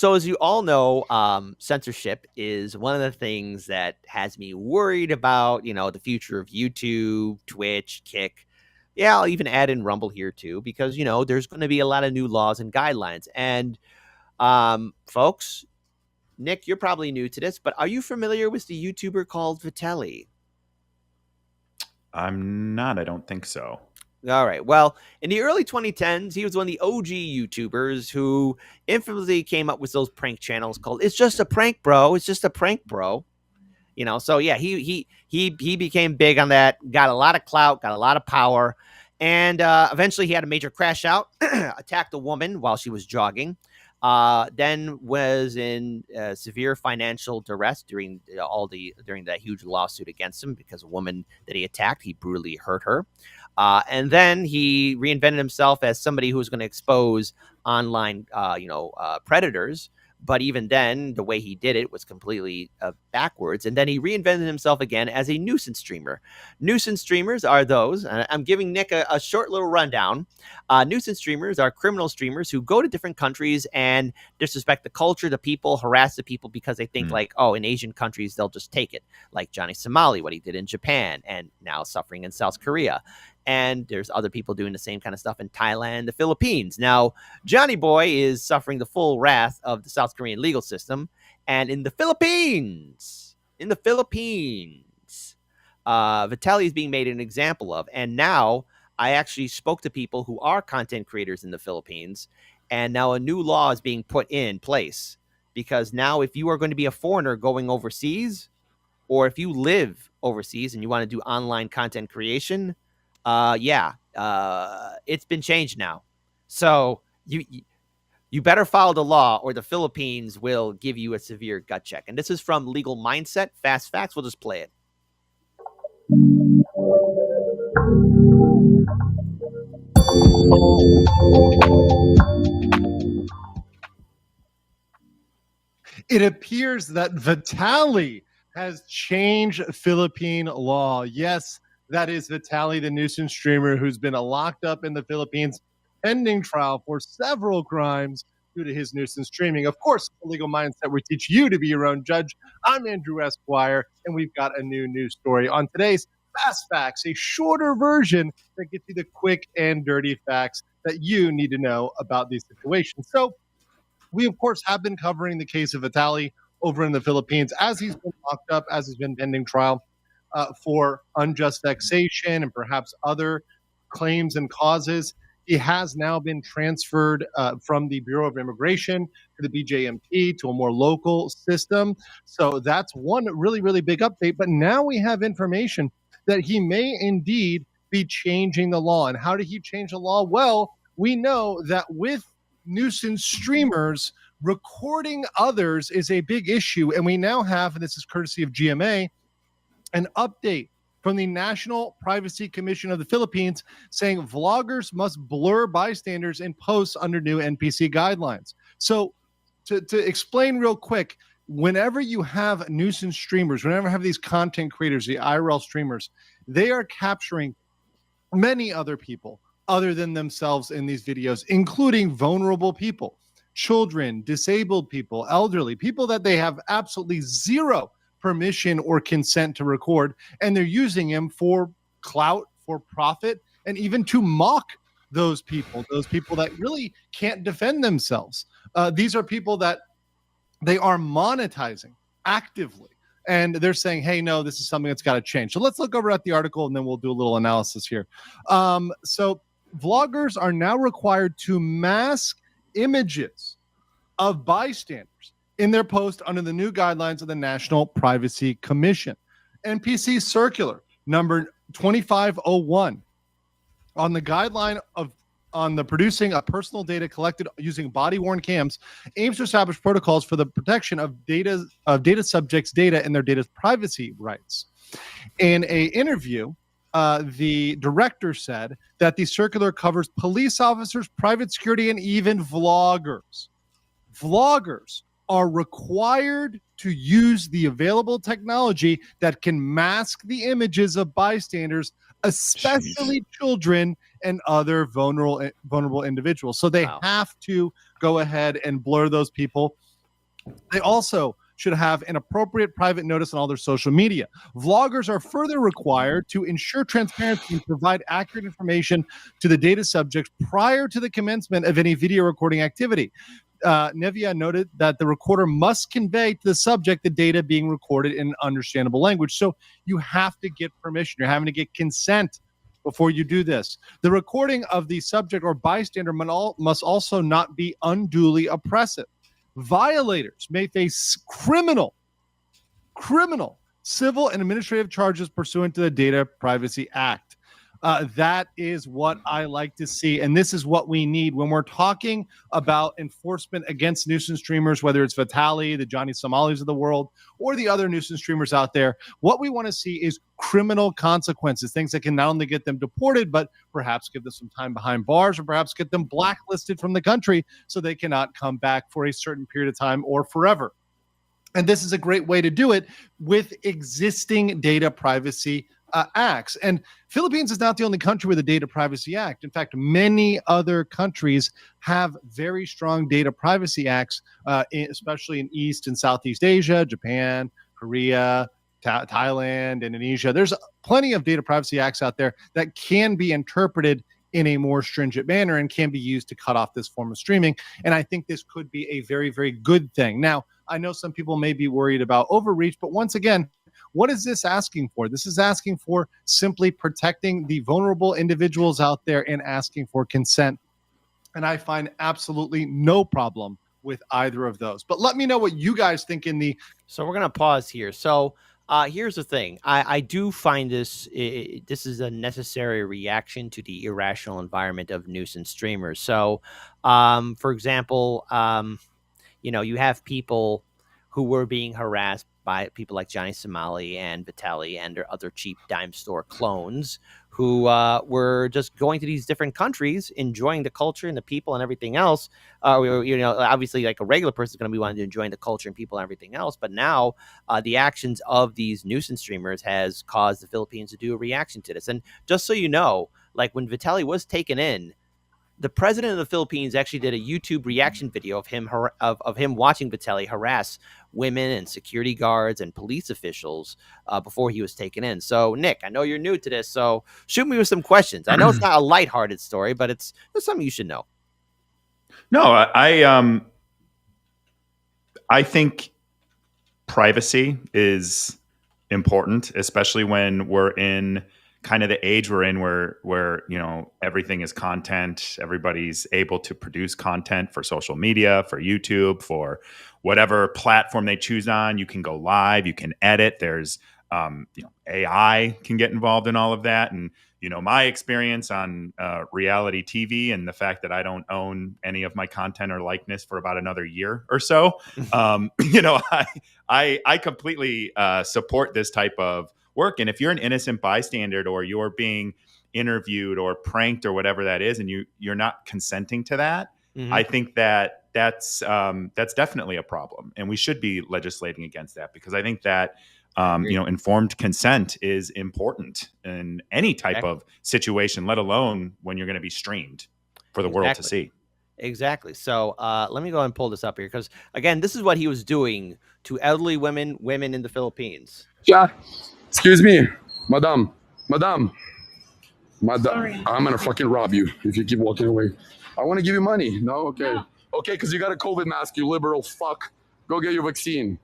So as you all know, censorship is one of the things that has me worried about, the future of YouTube, Twitch, Kick. Yeah, I'll even add in Rumble here too, because there's going to be a lot of new laws and guidelines. And folks, Nick, you're probably new to this, but are you familiar with the YouTuber called Vitaly? I'm not. I don't think so. All right. Well, in the early 2010s, he was one of the OG YouTubers who infamously came up with those prank channels called "It's Just a Prank, Bro." It's just a prank, bro. So yeah, he became big on that. Got a lot of clout, got a lot of power, and eventually he had a major crash out, attacked a woman while she was jogging. Then was in severe financial duress during that huge lawsuit against him because a woman that he attacked, he brutally hurt her. And then he reinvented himself as somebody who was going to expose online, predators. But even then, the way he did it was completely backwards. And then he reinvented himself again as a nuisance streamer. Nuisance streamers are those, and I'm giving Nick a short little rundown. Nuisance streamers are criminal streamers who go to different countries and disrespect the culture, the people, harass the people because they think in Asian countries, they'll just take it. Like Johnny Somali, what he did in Japan, and now suffering in South Korea. And there's other people doing the same kind of stuff in Thailand, the Philippines. Now, Johnny Boy is suffering the full wrath of the South Korean legal system. And in the Philippines, Vitaly is being made an example of. And now I actually spoke to people who are content creators in the Philippines. And now a new law is being put in place. Because now if you are going to be a foreigner going overseas, or if you live overseas and you want to do online content creation, it's been changed now. So you better follow the law or the Philippines will give you a severe gut check. And this is from Legal Mindset. Fast facts. We'll just play it. It appears that Vitaly has changed Philippine law. Yes, that is Vitaly, the nuisance streamer who's been locked up in the Philippines pending trial for several crimes due to his nuisance streaming. Of course, the Legal Mindset, we teach you to be your own judge. I'm Andrew Esquire, and we've got a new news story on today's Fast Facts, a shorter version that gets you the quick and dirty facts that you need to know about these situations. So we, of course, have been covering the case of Vitaly over in the Philippines as he's been locked up, as he's been pending trial for unjust vexation and perhaps other claims and causes. He has now been transferred from the Bureau of Immigration to the BJMP to a more local system. So that's one really, really big update. But now we have information that he may indeed be changing the law. And how did he change the law? Well, we know that with nuisance streamers, recording others is a big issue. And we now have, and this is courtesy of GMA, an update from the National Privacy Commission of the Philippines saying vloggers must blur bystanders in posts under new NPC guidelines. So to explain real quick, whenever you have nuisance streamers, whenever you have these content creators, the IRL streamers, they are capturing many other people other than themselves in these videos, including vulnerable people, children, disabled people, elderly, people that they have absolutely zero permission or consent to record, and they're using him for clout, for profit, and even to mock those people that really can't defend themselves. These are people that they are monetizing actively, and they're saying, hey, no, this is something that's got to change. So let's look over at the article, and then we'll do a little analysis here. So vloggers are now required to mask images of bystanders in their post under the new guidelines of the National Privacy Commission. NPC Circular number 2501 on the guideline on the producing of personal data collected using body-worn cams aims to establish protocols for the protection of data subjects' data and their data's privacy rights. In an interview, the director said that the circular covers police officers, private security, and even vloggers. Vloggers are required to use the available technology that can mask the images of bystanders, especially children and other vulnerable individuals. So they have to go ahead and blur those people. They also should have an appropriate private notice on all their social media. Vloggers are further required to ensure transparency and provide accurate information to the data subjects prior to the commencement of any video recording activity. Nevia noted that the recorder must convey to the subject the data being recorded in an understandable language. So you have to get permission. You're having to get consent before you do this. The recording of the subject or bystander must also not be unduly oppressive. Violators may face criminal, civil, and administrative charges pursuant to the Data Privacy Act. That is what I like to see. And this is what we need when we're talking about enforcement against nuisance streamers, whether it's Vitaly, the Johnny Somalis of the world, or the other nuisance streamers out there. What we want to see is criminal consequences, things that can not only get them deported, but perhaps give them some time behind bars, or perhaps get them blacklisted from the country so they cannot come back for a certain period of time or forever. And this is a great way to do it with existing data privacy acts. And Philippines is not the only country with a Data Privacy Act. In fact, many other countries have very strong data privacy acts, especially in East and Southeast Asia, Japan, Korea, Thailand, Indonesia. There's plenty of data privacy acts out there that can be interpreted in a more stringent manner and can be used to cut off this form of streaming. And I think this could be a very, very good thing. Now, I know some people may be worried about overreach, but once again, what is this asking for? This is asking for simply protecting the vulnerable individuals out there and asking for consent. And I find absolutely no problem with either of those. But let me know what you guys think in the... So we're going to pause here. So here's the thing. I do find this is a necessary reaction to the irrational environment of nuisance streamers. So, for example, you have people who were being harassed by people like Johnny Somali and Vitaly and their other cheap dime store clones who were just going to these different countries, enjoying the culture and the people and everything else. Obviously, like a regular person is going to be wanting to enjoy the culture and people and everything else. But now the actions of these nuisance streamers has caused the Philippines to do a reaction to this. And just so you know, like when Vitaly was taken in, the president of the Philippines actually did a YouTube reaction video of him watching Vitaly harass women and security guards and police officials before he was taken in. So, Nick, I know you're new to this, so shoot me with some questions. I know it's not a lighthearted story, but it's something you should know. No, I think privacy is important, especially when we're in kind of the age we're in where everything is content. Everybody's able to produce content for social media, for YouTube, for whatever platform they choose on. You can go live, you can edit. There's AI can get involved in all of that. And my experience on reality TV and the fact that I don't own any of my content or likeness for about another year or so, I completely support this type of work. And if you're an innocent bystander or you're being interviewed or pranked or whatever that is, and you're not consenting to that, Mm-hmm. I think that's definitely a problem, and we should be legislating against that, because I think that informed consent is important in any type of situation, let alone when you're going to be streamed for the world to see. Exactly. So let me go and pull this up here, because again, this is what he was doing to elderly women in the Philippines. Yeah. Excuse me, madam. Sorry. I'm gonna fucking rob you if you keep walking away. I want to give you money. No, okay. No. Okay, because you got a COVID mask, you liberal fuck. Go get your vaccine.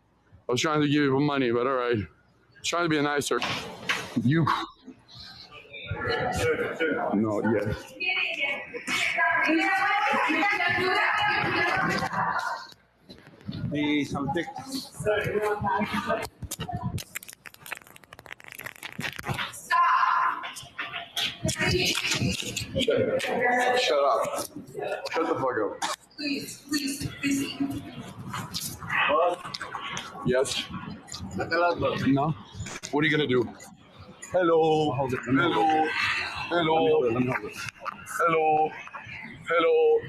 I was trying to give you money, but all right. Trying to be nicer. You. No, yeah. Shut up. Shut the fuck up. Please. Yes. No. What are you gonna do? Hello. Hello.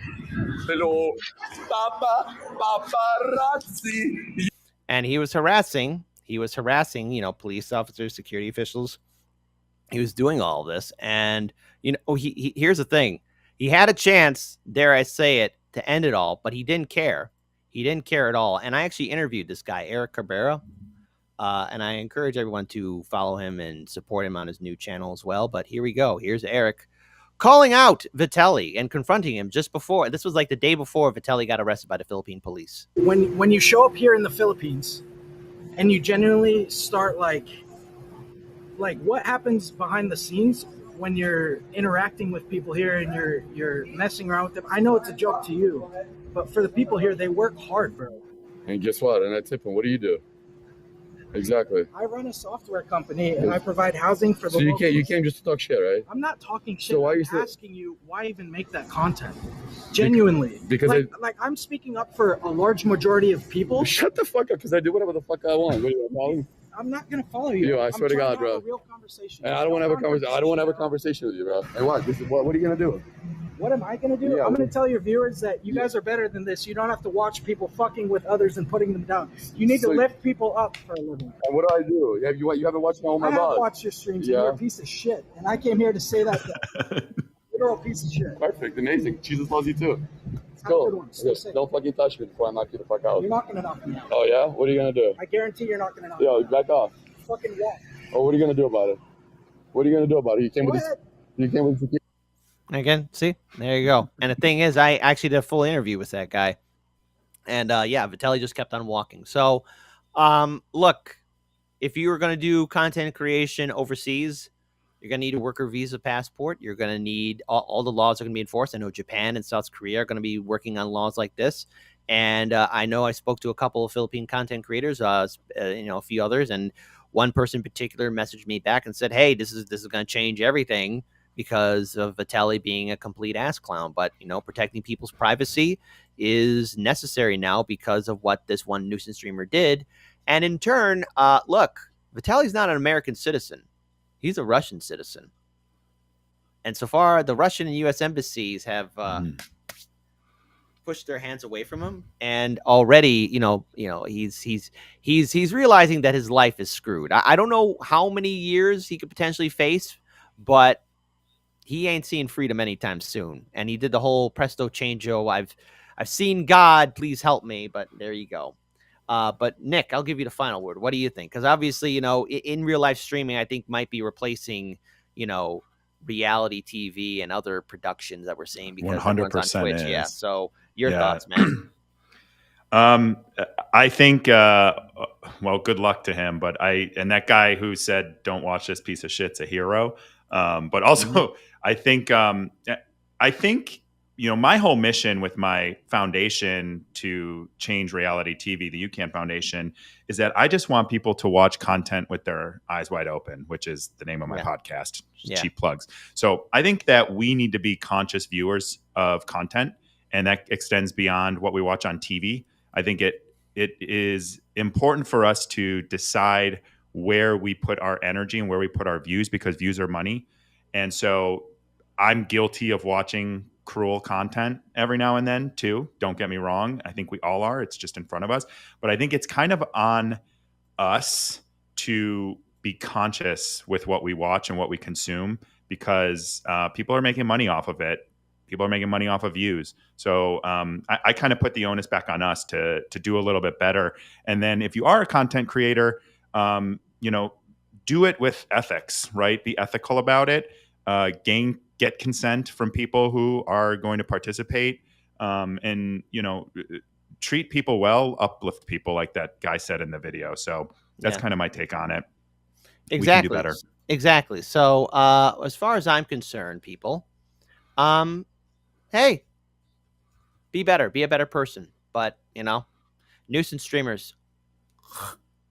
Paparazzi. And he was harassing, police officers, security officials. He was doing all of this. And, here's the thing. He had a chance, dare I say it, to end it all, but he didn't care. He didn't care at all. And I actually interviewed this guy, Eric Cabrera. And I encourage everyone to follow him and support him on his new channel as well. But here we go. Here's Eric calling out Vitaly and confronting him just before. This was like the day before Vitaly got arrested by the Philippine police. When you show up here in the Philippines and you genuinely start like what happens behind the scenes when you're interacting with people here and you're messing around with them. I know it's a joke to you, but for the people here, they work hard, bro. And guess what? And I tip them. What do you do? Exactly. I run a software company and I provide housing for the So you locals. can't just talk shit, right? I'm not talking shit. So why I'm you still- asking you why even make that content? Genuinely. Because like I'm speaking up for a large majority of people. Shut the fuck up, because I do whatever the fuck I want. What are you calling? I'm not gonna follow you. Yo, I swear to I'm trying God, bro. have a real conversation. And I don't want to have a conversation. I don't want to have a conversation with you, bro. Hey, what? This is what are you gonna do? What am I going to do? Yeah, I'm going to tell your viewers that you guys are better than this. You don't have to watch people fucking with others and putting them down. You need to lift people up for a living. And what do I do? You haven't watched all my I have vlogs? watched your streams. Yeah. And you're a piece of shit. And I came here to say that. You're a piece of shit. Perfect, amazing. Jesus loves you too. Let's Have a good go. one. Stay Okay, safe. don't fucking touch me before I knock you the fuck out. You're not going to knock me out. Oh yeah? What are you gonna do? I guarantee you're not going to knock me Yo, out. back off. Fucking walk. Oh, what are you gonna do about it? What are you gonna do about it? You came Go with this. ahead. You came with this. Again, see, there you go. And the thing is, I actually did a full interview with that guy, and yeah, Vitaly just kept on walking. So, look, if you were going to do content creation overseas, you're going to need a worker visa passport. You're going to need all the laws are going to be enforced. I know Japan and South Korea are going to be working on laws like this, and I know I spoke to a couple of Philippine content creators, a few others, and one person in particular messaged me back and said, "Hey, this is going to change everything." Because of Vitaly being a complete ass clown. But, protecting people's privacy is necessary now because of what this one nuisance streamer did. And in turn, look, Vitaly's not an American citizen. He's a Russian citizen. And so far, the Russian and U.S. embassies have pushed their hands away from him. And already, he's realizing that his life is screwed. I don't know how many years he could potentially face, but he ain't seeing freedom anytime soon. And he did the whole presto changeo. I've seen God, please help me. But there you go. But Nick, I'll give you the final word. What do you think? Because obviously, in real life streaming, I think might be replacing, reality TV and other productions that we're seeing because 100% on Twitch. is. Yeah. So your thoughts, man? I think, well, good luck to him. But and that guy who said, "Don't watch this piece of shit's a hero." But also, I think, my whole mission with my foundation to change reality TV, the UCAN Foundation, is that I just want people to watch content with their eyes wide open, which is the name of my podcast. Cheap plugs. So I think that we need to be conscious viewers of content, and that extends beyond what we watch on TV. I think it is important for us to decide where we put our energy and where we put our views, because views are money. And so I'm guilty of watching cruel content every now and then too. Don't get me wrong. I think we all are. It's just in front of us. But I think it's kind of on us to be conscious with what we watch and what we consume, because people are making money off of it. People are making money off of views. So I kind of put the onus back on us to do a little bit better. And then if you are a content creator, do it with ethics, right? Be ethical about it. Get consent from people who are going to participate, and treat people well, uplift people, like that guy said in the video. So that's kind of my take on it. Exactly. We can do better. Exactly. So as far as I'm concerned, people, hey, be better, be a better person. But nuisance streamers,